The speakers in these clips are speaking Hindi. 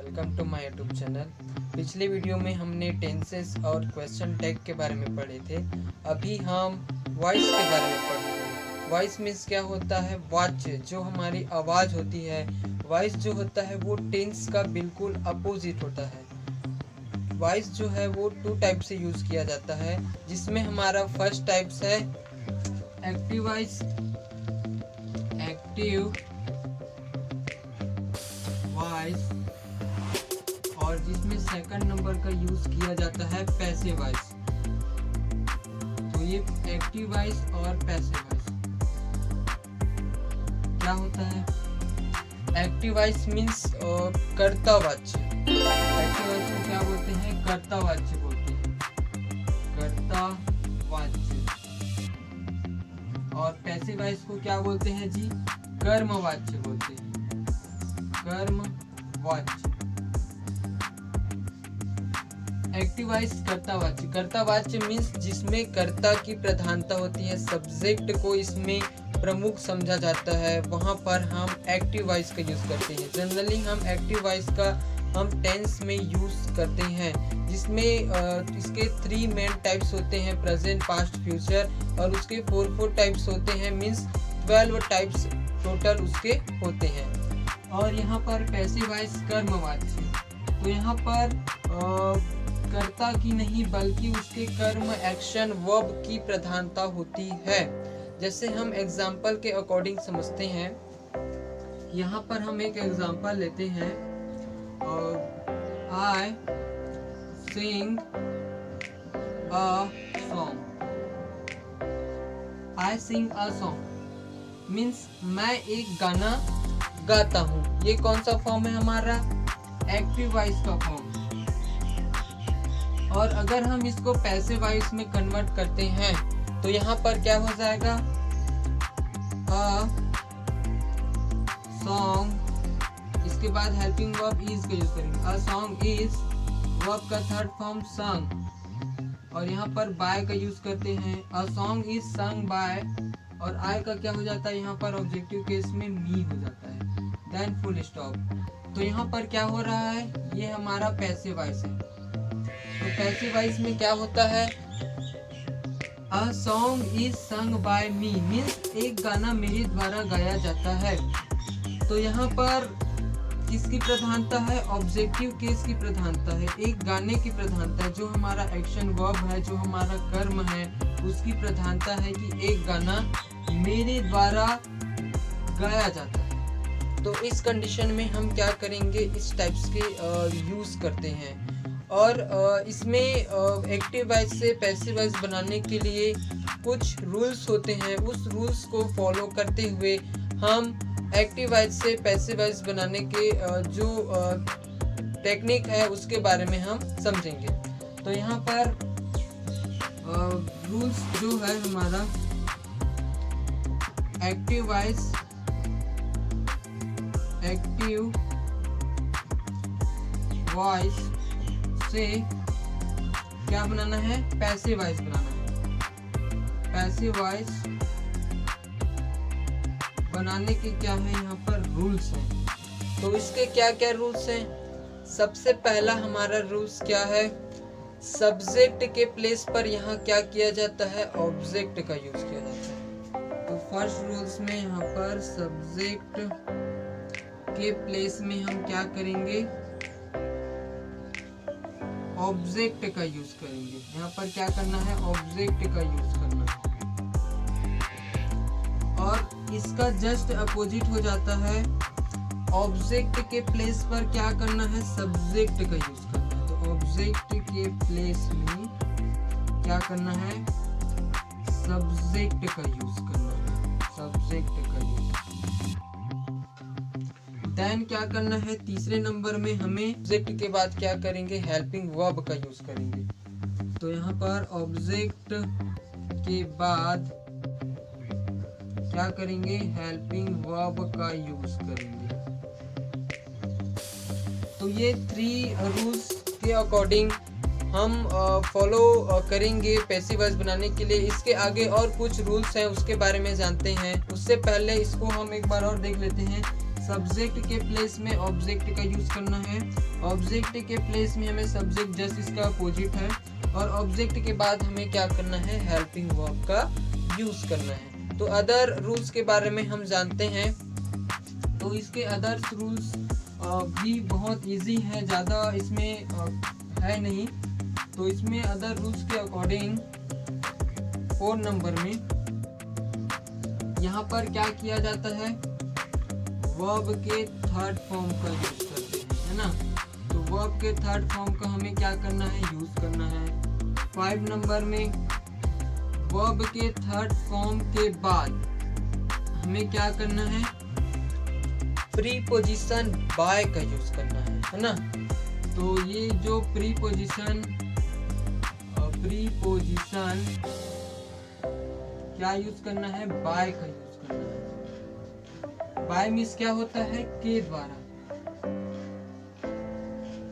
Welcome to my YouTube channel. पिछले वीडियो में हमने टेंसेस और क्वेश्चन टैग के बारे में पढ़े थे। अभी हम वॉइस के बारे में पढ़ेंगे। वॉइस मीन्स क्या होता है? वाच्य, जो हमारी आवाज़ होती है। वॉइस जो होता है वो टेंस का बिल्कुल अपोजिट होता है। वॉइस जो है वो 2 टाइप से यूज़ किया जाता है, जिसमें हमारा फर्स्ट टाइप्स है एक्टिव वॉइस, एक्टिव वॉइस, और जिसमें सेकंड नंबर का यूज किया जाता है पैसिव वॉइस। तो ये एक्टिव वॉइस और पैसिव वॉइस क्या होता है? एक्टिव वॉइस मीन्स कर्तावाच्य। एक्टिव वॉइस को क्या बोलते हैं? कर्तावाच्य बोलते हैं, कर्तावाच्य। और पैसिव वॉइस को क्या बोलते हैं जी? कर्मवाच्य बोलते हैं, कर्मवाच्य। एक्टिव वॉइस कर्तावाच्य। कर्तावाच्य मीन्स जिसमें कर्ता की प्रधानता होती है, सब्जेक्ट को इसमें प्रमुख समझा जाता है, वहां पर हम एक्टिव वॉइस का यूज करते हैं। जनरली हम एक्टिव वॉइस का हम टेंस में यूज करते हैं, जिसमें इसके 3 मेन टाइप्स होते हैं, प्रेजेंट, पास्ट, फ्यूचर, और उसके 4 टाइप्स होते हैं, मीन्स 12 टाइप्स टोटल उसके होते हैं। और यहाँ पर पैसिव वॉइस कर्मवाच्य, तो यहाँ पर कर्ता की नहीं बल्कि उसके कर्म, एक्शन, वर्ब की प्रधानता होती है। जैसे हम एग्जाम्पल के अकॉर्डिंग समझते हैं। यहाँ पर हम एक एग्जाम्पल लेते हैं, I sing a song। I sing a song means मैं एक गाना गाता हूँ। ये कौन सा फॉर्म है हमारा? एक्टिव वॉइस का फॉर्म। और अगर हम इसको पैसिव वॉइस में कन्वर्ट करते हैं तो यहाँ पर क्या हो जाएगा? अ सॉन्ग, इसके बाद हेल्पिंग वर्ब इज का यूज करेंगे। अ सॉन्ग इज वर्ब का थर्ड फॉर्म संग, और यहाँ पर बाय का यूज करते हैं। A song is sung by, और आई का क्या हो जाता है यहाँ पर? ऑब्जेक्टिव केस में मी हो जाता है, देन फुल स्टॉप। तो यहाँ पर क्या हो रहा है? ये हमारा पैसिव वॉइस है। तो पैसिव वॉइस में क्या होता है? A song is sung by me means एक गाना मेरे द्वारा गाया जाता है। तो यहाँ पर किसकी प्रधानता है? ऑब्जेक्टिव केस की प्रधानता है, एक गाने की प्रधानता है। जो हमारा एक्शन वर्ब है, जो हमारा कर्म है, उसकी प्रधानता है कि एक गाना मेरे द्वारा गाया जाता है। तो इस कंडीशन में हम क्या करेंगे? इस टाइप्स के यूज करते हैं। और इसमें एक्टिव वॉइस से पैसिव वॉइस बनाने के लिए कुछ रूल्स होते हैं। उस रूल्स को फॉलो करते हुए हम एक्टिव वॉइस से पैसिव वॉइस बनाने के जो टेक्निक है उसके बारे में हम समझेंगे। तो यहाँ पर रूल्स जो है हमारा एक्टिव वॉइस, एक्टिव वॉइस से क्या बनाना है? पैसिव वॉइस बनाना है। पैसिव वॉइस बनाने के क्या है यहाँ पर रूल्स हैं। तो इसके क्या क्या रूल्स हैं? सबसे पहला हमारा रूल्स क्या है? सब्जेक्ट के प्लेस पर यहाँ क्या किया जाता है? ऑब्जेक्ट का यूज किया जाता है। तो फर्स्ट रूल्स में यहाँ पर सब्जेक्ट के प्लेस में हम क्या करेंगे? ऑब्जेक्ट का यूज करेंगे। यहाँ पर क्या करना है? ऑब्जेक्ट का यूज करना है। और इसका जस्ट अपोजिट हो जाता है, ऑब्जेक्ट के प्लेस पर क्या करना है? सब्जेक्ट का यूज करना है। तो ऑब्जेक्ट के प्लेस में क्या करना है? सब्जेक्ट का यूज करना है, सब्जेक्ट का यूज। देन क्या करना है? तीसरे नंबर में हमें ऑब्जेक्ट के बाद क्या करेंगे? हेल्पिंग वर्ब का यूज करेंगे। तो यहाँ पर ऑब्जेक्ट के बाद क्या करेंगे? हेल्पिंग वर्ब का यूज करेंगे। तो ये 3 रूल्स के अकॉर्डिंग हम फॉलो करेंगे पैसिव वॉइस बनाने के लिए। इसके आगे और कुछ रूल्स हैं, उसके बारे में जानते हैं। उससे पहले इसको हम एक बार और देख लेते हैं। सब्जेक्ट के प्लेस में ऑब्जेक्ट का यूज करना है ऑब्जेक्ट के प्लेस में हमें सब्जेक्ट जस्ट इसका अपोजिट है, और ऑब्जेक्ट के बाद हमें क्या करना है, हेल्पिंग वर्ब का यूज करना है। तो अदर रूल्स के बारे में हम जानते हैं, तो इसके अदर्स रूल्स भी बहुत इजी है, ज़्यादा इसमें है नहीं। तो इसमें अदर रूल्स के अकॉर्डिंग 4 नंबर में यहाँ पर क्या किया जाता है, वर्ब के थर्ड फॉर्म का यूज करते हैं, है ना। तो वर्ब के थर्ड फॉर्म का हमें क्या करना है, यूज करना है। 5 नंबर में वर्ब के थर्ड फॉर्म के बाद हमें क्या करना है, प्रीपोजिशन बाय का यूज करना है ना। तो ये जो प्रीपोजिशन क्या यूज करना है, बाय का यूज करना है। बाय मीन्स क्या होता है, के द्वारा।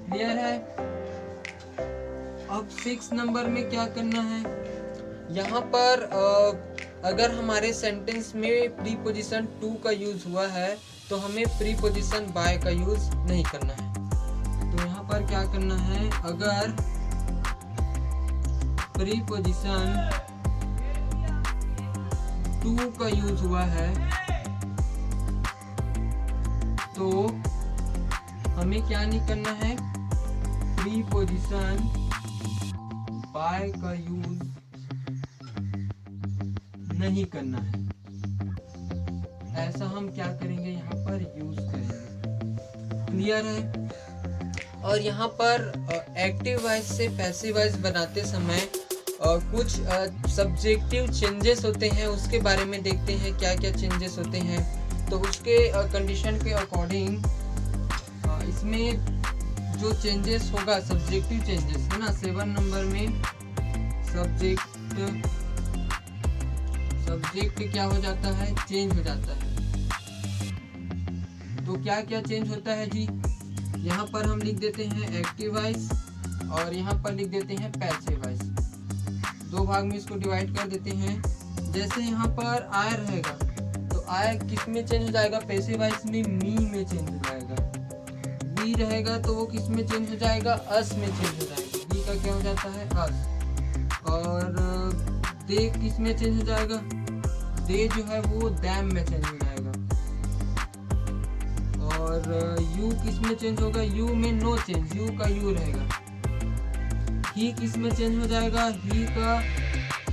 क्लियर है। अब 6 नंबर में क्या करना है, यहाँ पर अगर हमारे सेंटेंस में प्रीपोजिशन टू का यूज हुआ है तो हमें प्रीपोजिशन बाय का यूज नहीं करना है। तो यहाँ पर क्या करना है, अगर प्रीपोजिशन टू का यूज हुआ है तो हमें क्या नहीं करना है, प्रीपोजिशन बाय का यूज नहीं करना है। ऐसा हम क्या करेंगे, यहाँ पर यूज करेंगे। क्लियर है। और यहाँ पर एक्टिव वॉइस से पैसिव वॉइस बनाते समय कुछ सब्जेक्टिव चेंजेस होते हैं, उसके बारे में देखते हैं क्या क्या चेंजेस होते हैं। तो उसके कंडीशन के अकॉर्डिंग इसमें जो चेंजेस होगा, सब्जेक्टिव चेंजेस है ना। 7 नंबर में सब्जेक्ट क्या हो जाता है, चेंज हो जाता है। तो क्या क्या चेंज होता है जी, यहाँ पर हम लिख देते हैं एक्टिव वॉइस और यहाँ पर लिख देते हैं पैसिव वॉइस। 2 भाग में इसको डिवाइड कर देते हैं। जैसे यहाँ पर आय रहेगा तो आय किस में चेंज हो जाएगा, पैसिव वॉइस में मी में चेंज हो जाएगा। बी रहेगा तो वो किस में चेंज हो जाएगा, अस में चेंज हो जाएगा। बी का क्या हो जाता है, अस। और दे किस में चेंज हो जाएगा, दे जो है वो दैम में चेंज हो जाएगा। और यू किस में चेंज होगा, यू में नो चेंज, यू का यू रहेगा। ही किस में चेंज हो जाएगा, ही का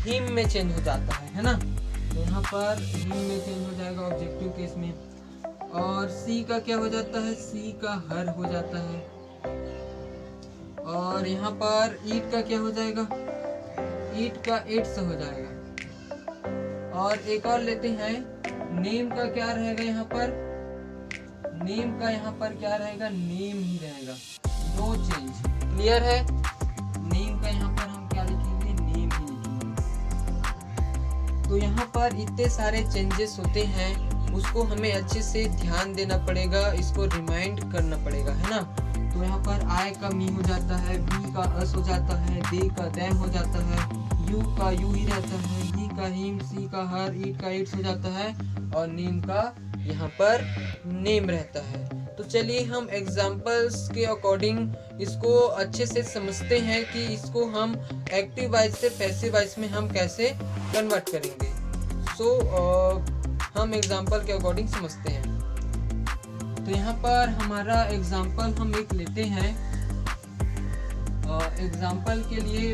हिम में चेंज हो जाता है ना। तो यहाँ पर हिम में चेंज हो जाएगा ऑब्जेक्टिव केस में। और सी का क्या हो जाता है, सी का हर हो जाता है। और यहाँ पर ईट का क्या हो जाएगा, ईट का इट्स हो जाएगा। और एक और लेते हैं, नेम का क्या रहेगा, यहाँ पर नेम का यहाँ पर क्या रहेगा, नेम ही रहेगा, नो चेंज। क्लियर है। नेम का यहाँ पर हम क्या लिखेंगे, नेम ही लिखेंगे। तो यहाँ पर इतने सारे चेंजेस होते हैं, उसको हमें अच्छे से ध्यान देना पड़ेगा, इसको रिमाइंड करना पड़ेगा, है ना। तो यहाँ पर आई का मी हो जाता है, बी का अस हो जाता है, दे का दैम हो जाता है, यू का यू ही रहता है, ही का हिम, सी का हर, ईट का इट्स हो जाता है, और नेम का यहाँ पर नेम रहता है। तो चलिए हम एग्जाम्पल्स के अकॉर्डिंग इसको अच्छे से समझते हैं कि इसको हम एक्टिव वॉइस से पैसिव वॉइस में हम कैसे कन्वर्ट करेंगे। हम एग्जाम्पल के अकॉर्डिंग समझते हैं। तो यहाँ पर हमारा एग्जाम्पल हम एक लेते हैं। एग्जाम्पल के लिए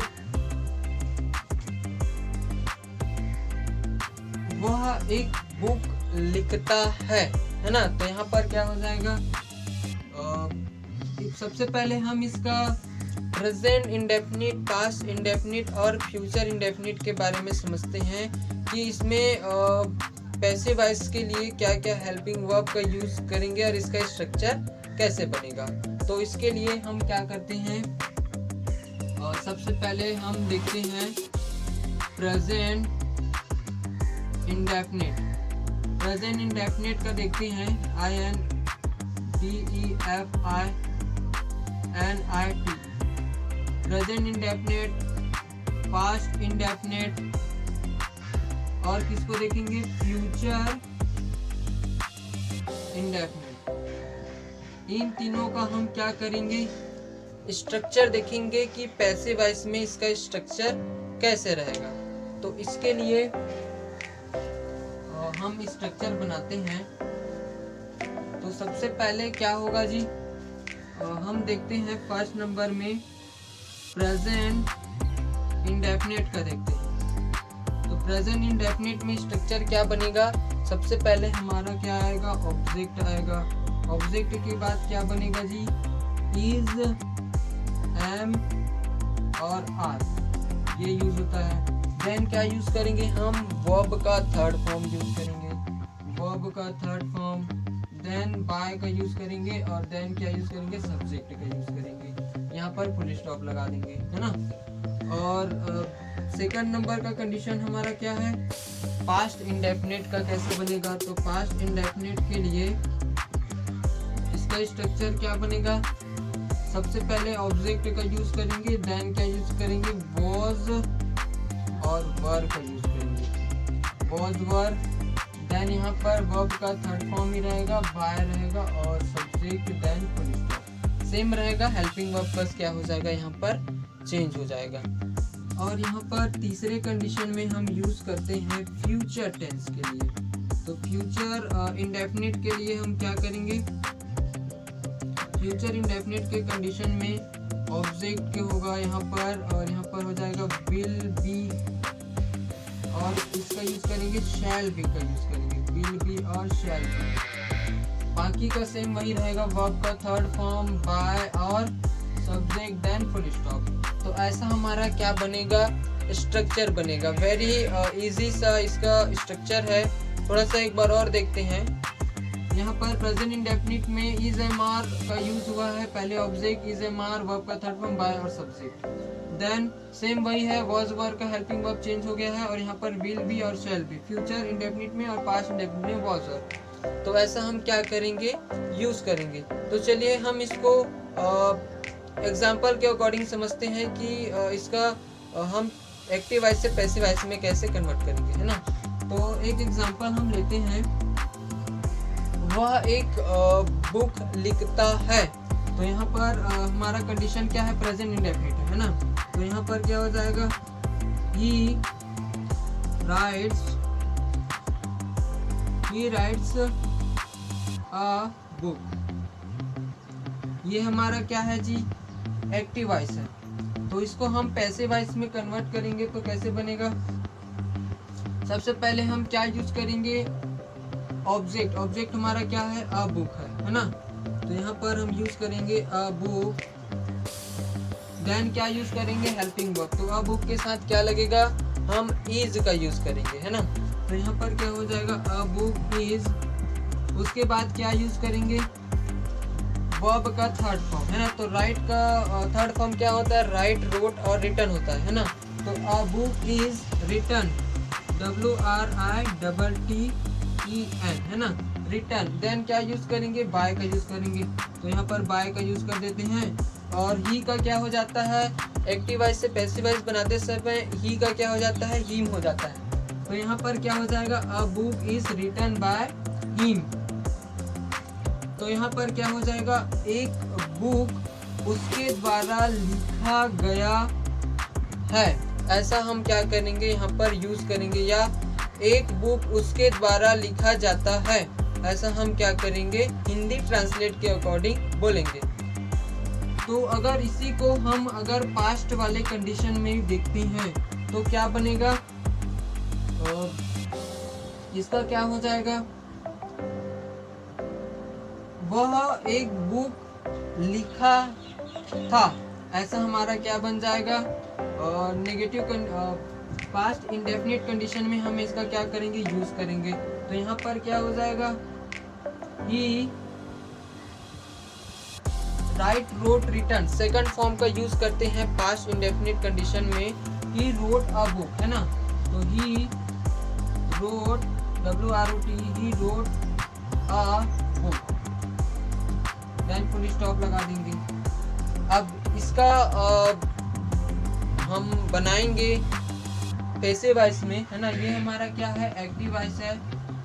वह एक बुक लिखता है ना। तो यहाँ पर क्या हो जाएगा, सबसे पहले हम इसका प्रेजेंट इंडेफिनिट, पास्ट इंडेफिनिट और फ्यूचर इंडेफिनिट के बारे में समझते हैं कि इसमें पैसिव वॉइस के लिए क्या क्या हेल्पिंग वर्ब का यूज करेंगे और इसका स्ट्रक्चर कैसे बनेगा। तो इसके लिए हम क्या करते हैं, सबसे पहले हम देखते हैं प्रेजेंट इंडेफिनिट। प्रेजेंट इंडेफिनिट का देखते हैं, INDEFINIT। Present indefinite, past indefinite, और किसको देखेंगे, फ्यूचर इंडेफिनिट। इन तीनों का हम क्या करेंगे, स्ट्रक्चर देखेंगे कि पैसिव वॉइस में इसका स्ट्रक्चर कैसे रहेगा। तो इसके लिए हम स्ट्रक्चर बनाते हैं। तो सबसे पहले क्या होगा जी, हम देखते हैं फर्स्ट नंबर में प्रेजेंट इंडेफिनिट का देखते हैं। तो प्रेजेंट इंडेफिनिट में स्ट्रक्चर क्या बनेगा, सबसे पहले हमारा क्या आएगा, ऑब्जेक्ट आएगा। ऑब्जेक्ट के बाद क्या बनेगा जी, इज, एम और आर, ये यूज होता है। देन क्या यूज करेंगे हम, वर्ब का थर्ड फॉर्म यूज करेंगे, वर्ब का थर्ड फॉर्म। देन बाय का यूज करेंगे और देन क्या यूज करेंगे, सब्जेक्ट का यूज करेंगे। यहाँ पर फुल स्टॉप लगा देंगे, है ना। और सेकंड नंबर का कंडीशन हमारा क्या है, पास्ट इंडेफिनिट का कैसे बनेगा। तो पास्ट इंडेफिनिट के लिए इसका स्ट्रक्चर क्या बनेगा, सबसे पहले ऑब्जेक्ट का यूज करेंगे, देन क्या यूज करेंगे, वॉज और वर का यूज करेंगे, वॉज वर। देन यहाँ पर वर्ब का थर्ड फॉर्म ही रहेगा, बाय रहेगा और subject, then full stop same रहेगा। हेल्पिंग वर्ब बस क्या हो जाएगा, यहाँ पर चेंज हो जाएगा। और यहाँ पर तीसरे कंडीशन में हम यूज करते हैं फ्यूचर टेंस के लिए। तो फ्यूचर इंडेफिनिट के लिए हम क्या करेंगे, फ्यूचर इंडेफिनिट के कंडीशन में ऑब्जेक्ट के होगा यहाँ पर, और यहाँ पर हो जाएगा विल बी, और इसका यूज करेंगे शैल बी का यूज करेंगे, विल बी और शैल बी। बाकी का सेम वही रहेगा, वर्ब का थर्ड फॉर्म, बाय और सब्जेक्ट, देन फुल स्टॉप। तो ऐसा हमारा क्या बनेगा, स्ट्रक्चर बनेगा। वेरी इजी सा इसका स्ट्रक्चर है। थोड़ा सा एक बार और देखते हैं। यहाँ पर प्रेजेंट इंडेफिनिट में इज एम आर का यूज हुआ है, पहले object is am are, verb का थर्ड फॉर्म, बाय और सब्जेक्ट। देन सेम वही है, वॉज वर का हेल्पिंग वर्ब चेंज हो गया है, और यहाँ पर विल बी और शैल बी फ्यूचर इंडेफिनिट में, और पास्ट इंडेफिनिट में वॉज वर। तो ऐसा हम क्या करेंगे, यूज करेंगे। तो चलिए हम इसको एग्जाम्पल के अकॉर्डिंग समझते हैं कि इसका हम एक्टिव वॉइस से पैसिव वॉइस में कैसे कन्वर्ट करेंगे, है ना। तो एक एग्जाम्पल हम लेते हैं, वह एक बुक लिखता है। तो यहाँ पर हमारा कंडीशन क्या है, प्रेजेंट इंडेफिनिट है ना। तो यहाँ पर क्या हो जाएगा, he writes a book। ये हमारा क्या है जी, एक्टिव वॉइस है। तो इसको हम पैसिव वॉइस में कन्वर्ट करेंगे तो कैसे बनेगा, सबसे पहले हम क्या यूज करेंगे, ऑब्जेक्ट। ऑब्जेक्ट हमारा क्या है, अ बुक है ना। तो यहाँ पर हम यूज करेंगे अ बुक। देन क्या यूज करेंगे, हेल्पिंग वर्ब। तो अ बुक के साथ क्या लगेगा, हम इज का यूज करेंगे, है ना। तो यहाँ पर क्या हो जाएगा, अ बुक इज। उसके बाद क्या यूज करेंगे, वर्ब का थर्ड फॉर्म, है ना। तो राइट का थर्ड फॉर्म क्या होता है, राइट, रोट और रिटन होता है ना। तो a book is written, WRITTEN, है ना, रिटन। देन क्या यूज करेंगे, बाय का यूज करेंगे। तो यहाँ पर बाय का यूज कर देते हैं। और ही का क्या हो जाता है, एक्टिव वॉइस से पैसिव वॉइस बनाते समय ही का क्या हो जाता है, हिम हो जाता है। तो यहाँ पर क्या हो जाएगा, a book is written by him. तो यहाँ पर क्या हो जाएगा, एक बुक उसके द्वारा लिखा गया है, ऐसा हम क्या करेंगे यहाँ पर यूज करेंगे। या एक बुक उसके द्वारा लिखा जाता है, ऐसा हम क्या करेंगे, हिंदी ट्रांसलेट के अकॉर्डिंग बोलेंगे। तो अगर इसी को हम अगर पास्ट वाले कंडीशन में देखते हैं तो क्या बनेगा, इसका क्या हो जाएगा, वह एक बुक लिखा था, ऐसा हमारा क्या बन जाएगा। और नेगेटिव पास्ट इंडेफिनिट कंडीशन में हम इसका क्या करेंगे, यूज करेंगे। तो यहाँ पर क्या हो जाएगा, ही write, wrote, written. Second form का यूज करते हैं पास्ट इंडेफिनिट कंडीशन में, ही रोट अ बुक, है ना। तो he wrote, WROT, he wrote a book. Then full stop लगा देंगे। अब इसका हम बनाएंगे पैसिव वॉइस में, है ना। ये हमारा क्या है, एक्टिव वॉइस है।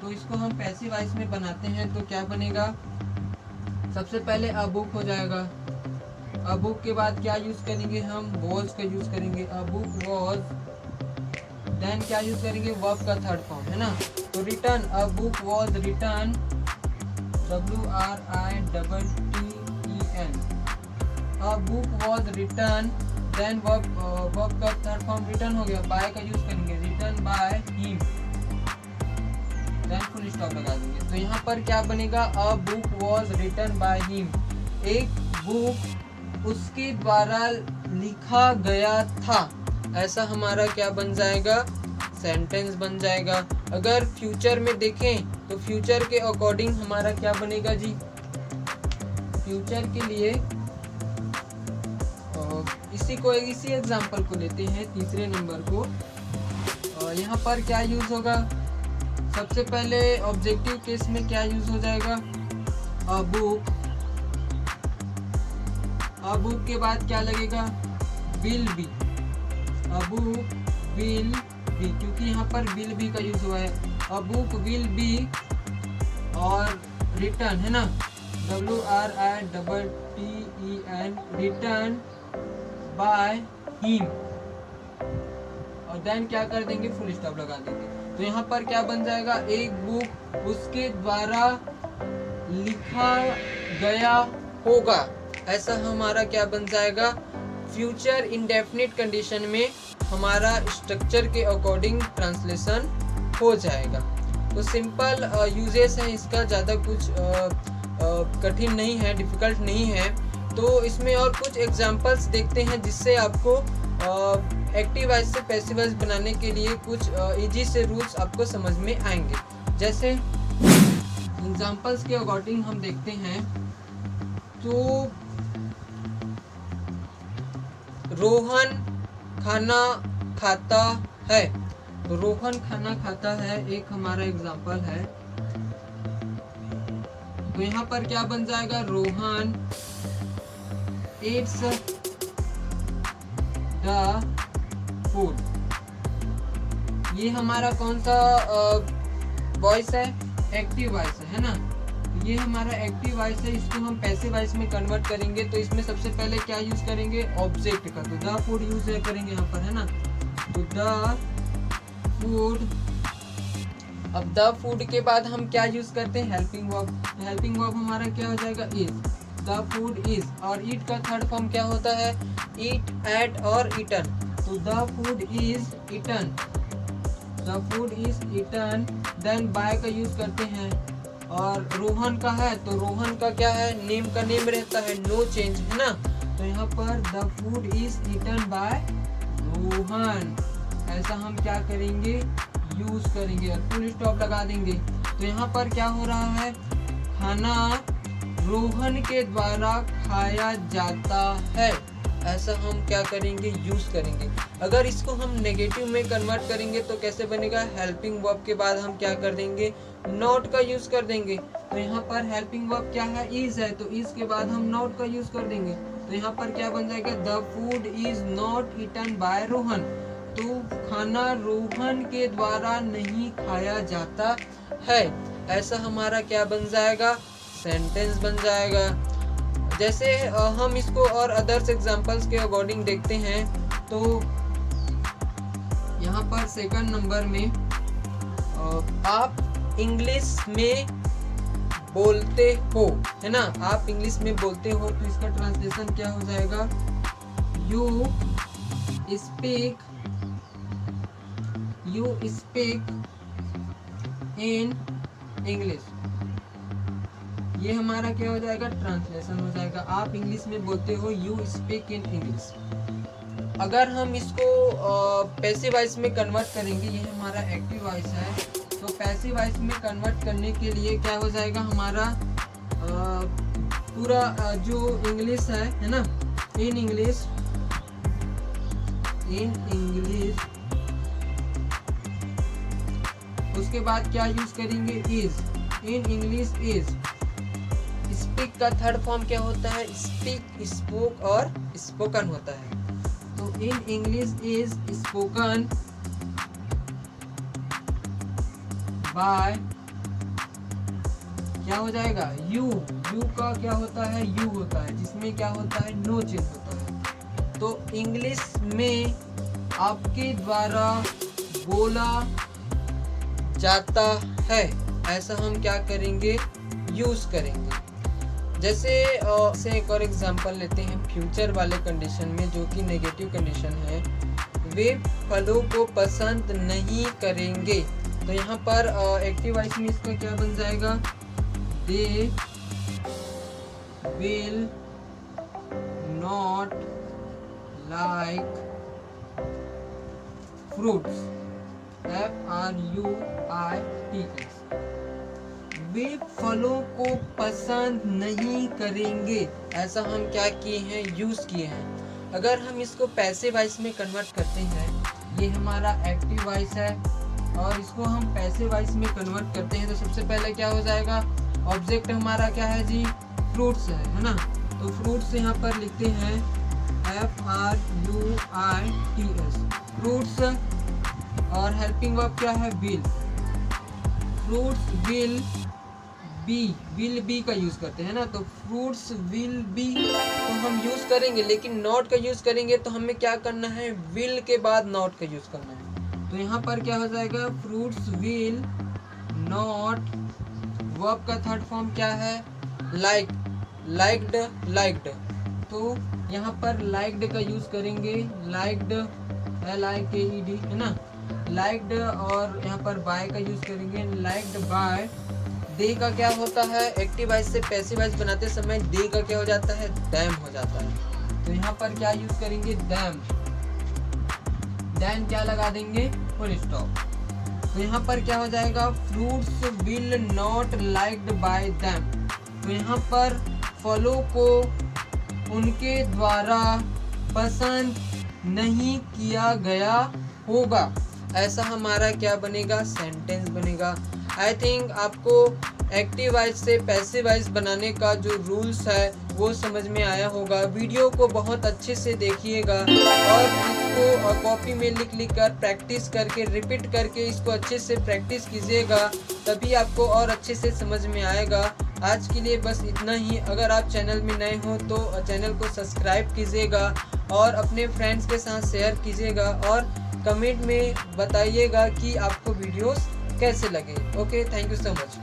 तो इसको हम पैसिव वॉइस में बनाते हैं तो क्या बनेगा, सबसे पहले अ बुक हो जाएगा। अ बुक के बाद क्या यूज करेंगे हम, वॉज का यूज करेंगे। अ बुक वॉज, देन क्या यूज करेंगे, वर्ब का थर्ड फॉर्म, है ना। तो written, a book was written, WRITTEN, a book was written, then verb का थर्ड फॉर्म रिटर्न हो गया, बाय का यूज करेंगे, written by him, then full stop लगा देंगे। तो यहाँ पर क्या बनेगा, a book was written by him, एक बुक उसके द्वारा लिखा गया था, ऐसा हमारा क्या बन जाएगा, सेंटेंस बन जाएगा। अगर फ्यूचर में देखें तो फ्यूचर के अकॉर्डिंग हमारा क्या बनेगा जी, फ्यूचर के लिए इसी एग्जांपल को लेते हैं, तीसरे नंबर को। यहाँ पर क्या यूज होगा, सबसे पहले ऑब्जेक्टिव केस में क्या यूज हो जाएगा, अ बुक, अ बुक के बाद क्या लगेगा, will be, a book will be, क्योंकि यहाँ पर विल बी का यूज हुआ है। अ बुक विल बी और रिटर्न, है ना, WRITTEN, रिटर्न बाय हिम, और देन क्या कर देंगे, फुल स्टॉप लगा देंगे। तो यहाँ पर क्या बन जाएगा, एक बुक उसके द्वारा लिखा गया होगा, ऐसा हमारा क्या बन जाएगा, फ्यूचर इंडेफिनिट कंडीशन में हमारा स्ट्रक्चर के अकॉर्डिंग ट्रांसलेशन हो जाएगा। तो सिंपल यूजेस है इसका, ज़्यादा कुछ कठिन नहीं है, डिफिकल्ट नहीं है। तो इसमें और कुछ एग्जांपल्स देखते हैं जिससे आपको एक्टिव वॉइस से पैसिव वॉइस बनाने के लिए कुछ इजी से रूल्स आपको समझ में आएंगे। जैसे एग्जांपल्स के अकॉर्डिंग हम देखते हैं, तो रोहन खाना खाता है, तो रोहन खाना खाता है एक हमारा एग्जांपल है। तो यहाँ पर क्या बन जाएगा, रोहन ईट्स द फूड, ये हमारा कौन सा वॉइस है, एक्टिव वॉइस है ना। तो ये हमारा एक्टिव वॉइस है, इसको हम पैसिव वॉइस में कन्वर्ट करेंगे। तो इसमें सबसे पहले क्या यूज करेंगे, ऑब्जेक्ट का, तो द फूड यूज करेंगे यहाँ पर, है ना। तो द फूड, अब द फूड के बाद हम क्या यूज करते हैं, हेल्पिंग वर्ब, हेल्पिंग वर्ब हमारा क्या हो जाएगा, इज, द फूड इज, और ईट का थर्ड फॉर्म क्या होता है, ईट, एट और ईटन। तो the food is eaten, the food is eaten, then by का यूज करते हैं। और रोहन का है, तो रोहन का क्या है, नेम का नेम रहता है, नो चेंज, है ना। तो यहाँ पर the food is eaten by Rohan, ऐसा हम क्या करेंगे, यूज करेंगे और फुल स्टॉप लगा देंगे। तो यहाँ पर क्या हो रहा है, खाना रोहन के द्वारा खाया जाता है, ऐसा हम क्या करेंगे, यूज करेंगे। अगर इसको हम नेगेटिव में कन्वर्ट करेंगे तो कैसे बनेगा, हेल्पिंग वर्ब के बाद हम क्या कर देंगे, नॉट का यूज कर देंगे। तो यहाँ पर हेल्पिंग वर्ब क्या है, इज है, तो इज के बाद हम नॉट का यूज कर देंगे। तो यहाँ पर क्या बन जाएगा, the food is not eaten by Rohan, तो खाना रोहन के द्वारा नहीं खाया जाता है, ऐसा हमारा क्या बन जाएगा, सेंटेंस बन जाएगा। जैसे हम इसको और अदर्स एग्जांपल्स के अकॉर्डिंग देखते हैं, तो यहाँ पर सेकंड नंबर में आप इंग्लिश में बोलते हो, है ना, आप इंग्लिश में बोलते हो, तो इसका ट्रांसलेशन क्या हो जाएगा, यू स्पीक इन इंग्लिश, ये हमारा क्या हो जाएगा, ट्रांसलेशन हो जाएगा, आप इंग्लिश में बोलते हो, यू स्पीक इन इंग्लिश। अगर हम इसको पैसिव वॉइस में कन्वर्ट करेंगे, ये हमारा एक्टिव वॉइस है, तो पैसिव वॉइस में कन्वर्ट करने के लिए क्या हो जाएगा, हमारा पूरा जो इंग्लिश है ना, इन इंग्लिश, उसके बाद क्या यूज करेंगे, is, in English is. Speak का थर्ड फॉर्म क्या होता है, स्पीक, स्पोक और स्पोकन होता है। तो in English is spoken by क्या हो जाएगा यू। यू का क्या होता है यू होता है, जिसमें क्या होता है नो चेंज होता है। तो इंग्लिश में आपके द्वारा बोला जाता है, ऐसा हम क्या करेंगे यूज करेंगे। जैसे एक और एग्जांपल लेते हैं फ्यूचर वाले कंडीशन में, जो कि नेगेटिव कंडीशन है। वे फलों को पसंद नहीं करेंगे। तो यहाँ पर एक्टिव वॉइस में इसका क्या बन जाएगा, they will not like fruits, FRUITS। वे फलों को पसंद नहीं करेंगे, ऐसा हम क्या किए हैं यूज किए हैं। अगर हम इसको पैसिव वॉइस में कन्वर्ट करते हैं, ये हमारा एक्टिव वॉइस है और इसको हम पैसिव वॉइस में कन्वर्ट करते हैं, तो सबसे पहले क्या हो जाएगा, ऑब्जेक्ट हमारा क्या है जी फ्रूट्स है ना। तो फ्रूट्स यहाँ पर लिखते हैं FRUITS फ्रूट्स, और हेल्पिंग वर्ब क्या है विल। फ्रूट्स विल बी का यूज करते हैं ना, तो फ्रूट्स विल बी तो हम यूज करेंगे, लेकिन नॉट का यूज करेंगे तो हमें क्या करना है विल के बाद नॉट का यूज करना है। तो यहाँ पर क्या हो जाएगा फ्रूट्स विल नॉट, वर्ब का थर्ड फॉर्म क्या है लाइक्ड। तो यहाँ पर लाइक्ड का यूज करेंगे, लाइक्ड LIKED है ना, लाइक्ड, और यहाँ पर बाय का यूज करेंगे लाइक्ड बाय। दे का क्या होता है एक्टिव वॉइस से पैसिव वॉइस बनाते समय दे का क्या हो जाता है दैम हो जाता है। तो यहाँ पर क्या यूज करेंगे दैम, देन क्या लगा देंगे फुल स्टॉप। तो यहाँ पर क्या हो जाएगा fruits will not liked by them. तो यहाँ पर फलों को उनके द्वारा पसंद नहीं किया गया होगा, ऐसा हमारा क्या बनेगा सेंटेंस बनेगा। आई थिंक आपको एक्टिव वॉइस से पैसिव वॉइस बनाने का जो रूल्स है वो समझ में आया होगा। वीडियो को बहुत अच्छे से देखिएगा और इसको कॉपी में लिख कर प्रैक्टिस करके रिपीट करके इसको अच्छे से प्रैक्टिस कीजिएगा, तभी आपको और अच्छे से समझ में आएगा। आज के लिए बस इतना ही। अगर आप चैनल में नए हो तो चैनल को सब्सक्राइब कीजिएगा और अपने फ्रेंड्स के साथ शेयर कीजिएगा और कमेंट में बताइएगा कि आपको वीडियोस कैसे लगे। Okay, thank you so much.